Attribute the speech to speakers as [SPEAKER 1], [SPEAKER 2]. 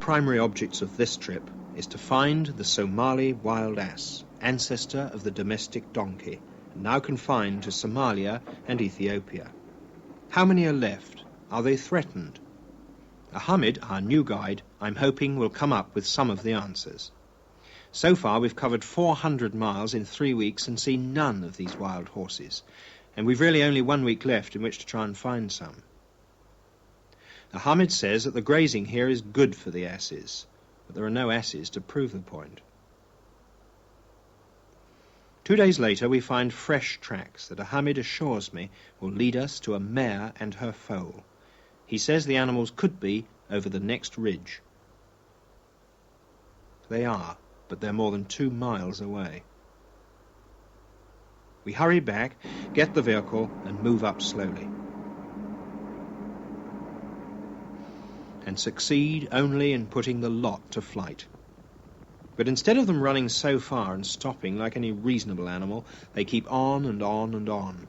[SPEAKER 1] primary objects of this trip is to find the Somali wild ass, ancestor of the domestic donkey, now confined to Somalia and Ethiopia. How many are left? Are they threatened? Ahmed, our new guide, I'm hoping will come up with some of the answers. So far we've covered 400 miles in 3 weeks and seen none of these wild horses, and we've really only 1 week left in which to try and find some. Ahmed says that the grazing here is good for the asses, but there are no asses to prove the point. 2 days later we find fresh tracks that Ahmed assures me will lead us to a mare and her foal. He says the animals could be over the next ridge. They are, but they're more than 2 miles away. We hurry back, get the vehicle, and move up slowly. And succeed only in putting the lot to flight. But instead of them running so far and stopping like any reasonable animal, they keep on and on and on.